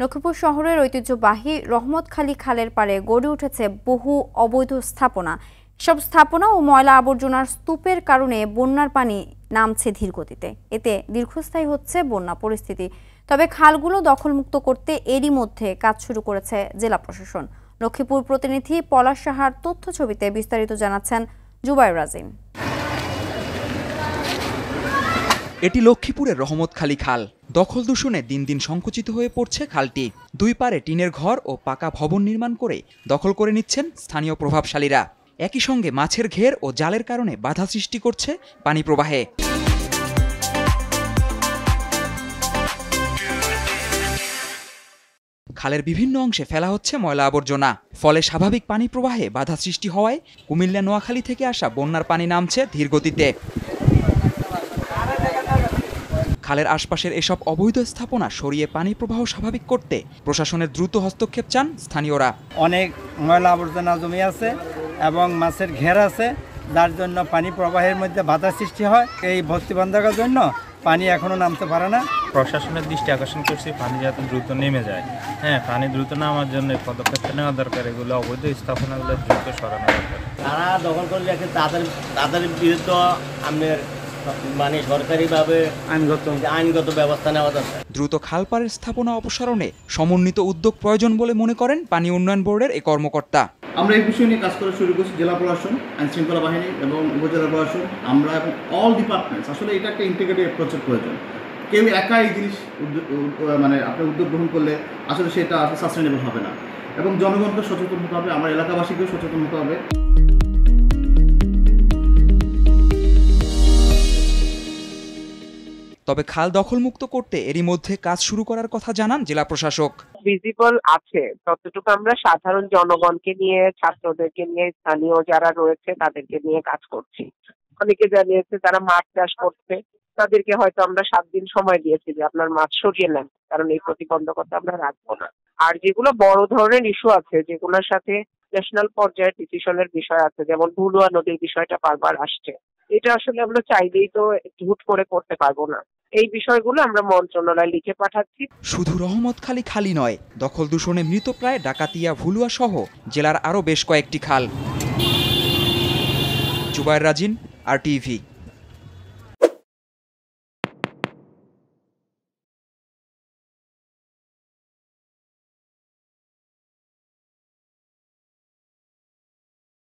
লক্ষ্মীপুর শহরের ঐতিহ্যবাহী রহমতখালী খালের পাড়ে গড়ে উঠেছে বহু অবৈধ স্থাপনা। সব স্থাপনা ও ময়লা আবর্জনার স্তূপের কারণে বন্যার পানি নামছে ধীরগতিতে। এতে দীর্ঘস্থায়ী হচ্ছে বন্যা পরিস্থিতি। তবে খালগুলো দখলমুক্ত করতে এরই মধ্যে কাজ শুরু করেছে জেলা প্রশাসন। লক্ষ্মীপুর প্রতিনিধি পলাশ সাহার তথ্য ছবিতে বিস্তারিত জানাচ্ছেন জুবায়ের রাজিন। এটি লক্ষ্মীপুরের রহমতখালী খাল। দখল দূষণে দিন দিন সংকুচিত হয়ে পড়ছে খালটি। দুই পারে টিনের ঘর ও পাকা ভবন নির্মাণ করে দখল করে নিচ্ছেন স্থানীয় প্রভাবশালীরা। একই সঙ্গে মাছের ঘের ও জালের কারণে বাধা সৃষ্টি করছে পানি প্রবাহে। খালের বিভিন্ন অংশে ফেলা হচ্ছে ময়লা আবর্জনা। ফলে স্বাভাবিক পানি প্রবাহে বাধা সৃষ্টি হওয়ায় কুমিল্লা নোয়াখালী থেকে আসা বন্যার পানি নামছে ধীরগতিতে। খালের আশপাশের এসব অবৈধ স্থাপনা সরিয়ে পানি প্রবাহ স্বাভাবিক করতে প্রশাসনের দ্রুত হস্তক্ষেপ চান স্থানীয়রা। অনেক ময়লা আবর্জনা জমি আছে এবং মাছের ঘের আছে, যার জন্য পানি প্রবাহের মধ্যে বাধা সৃষ্টি হয়। এই ভর্তি বন্ধকের জন্য পানি এখনো নামতে পারে না। প্রশাসনের দৃষ্টি আকর্ষণ করছি পানি যাতে দ্রুত নেমে যায়। পানি দ্রুত নামার জন্য পদক্ষেপ নেওয়া দরকার। এগুলো অবৈধ স্থাপনাগুলো দ্রুত সরানো দরকার। তারা দখল করে রেখে তাদের বিরুদ্ধে আমাদের সরকারিভাবে আইনগত ব্যবস্থা নেওয়া দরকার। দ্রুত খালপাড়ের স্থাপনা অপসারণে সমন্বিত উদ্যোগ প্রয়োজন বলে মনে করেন পানি উন্নয়ন বোর্ডের এই কর্মকর্তা। আমরা এই বিষয় নিয়ে কাজ করা শুরু করছি। জেলা প্রশাসন, আইন শৃঙ্খলা বাহিনী এবং উপজেলা প্রশাসন, আমরা এবং অল ডিপার্টমেন্টস। আসলে এটা একটা ইন্টিগ্রেটেড অ্যাপ্রোচের প্রয়োজন। কেউ একা এই জিনিস আপনার উদ্যোগ গ্রহণ করলে আসলে সেটা সাস্টেনেবল হবে না এবং জনগণকে সচেতন হতে হবে, আমার এলাকাবাসীকেও সচেতন হতে হবে। তবে খাল দখলমুক্ত করতে এরই মধ্যে কাজ শুরু করার কথা জানান জেলা প্রশাসক। ভিজিবল আছে ততটুকু আমরা সাধারণ জনগণকে নিয়ে, ছাত্রদেরকে নিয়ে, স্থানীয় যারা রয়েছে তাদেরকে নিয়ে কাজ করছি। অনেকে জানিয়েছে তারা মাছ চাষ করছে, তাদেরকে হয়তো আমরা 7 দিন সময় দিয়েছি যে আপনার মাছ সরিয়ে নেন, কারণ এই প্রতিবন্ধকতা আমরা রাখবো না। আর যেগুলো বড় ধরনের ইস্যু আছে, যেগুলোর সাথে ন্যাশনাল পর্যায়ে ডিসিশনের বিষয় আছে, যেমন ভুলুয়া নদীর বিষয়টা বারবার আসছে, এটা আসলে আমরা চাইলেই তো হুট করে করতে পারবো না। এই বিষয়গুলো আমরা মন্ত্রণালয়ে লিখে পাঠাচ্ছি। শুধু রহমতখালী খালি নয়, দখল দূষণে মৃতপ্রায় ডাকাতিয়া, ভুলুয়া সহ জেলার আরও বেশ কয়েকটি খাল। জুবায়ের রাজিন, RTV।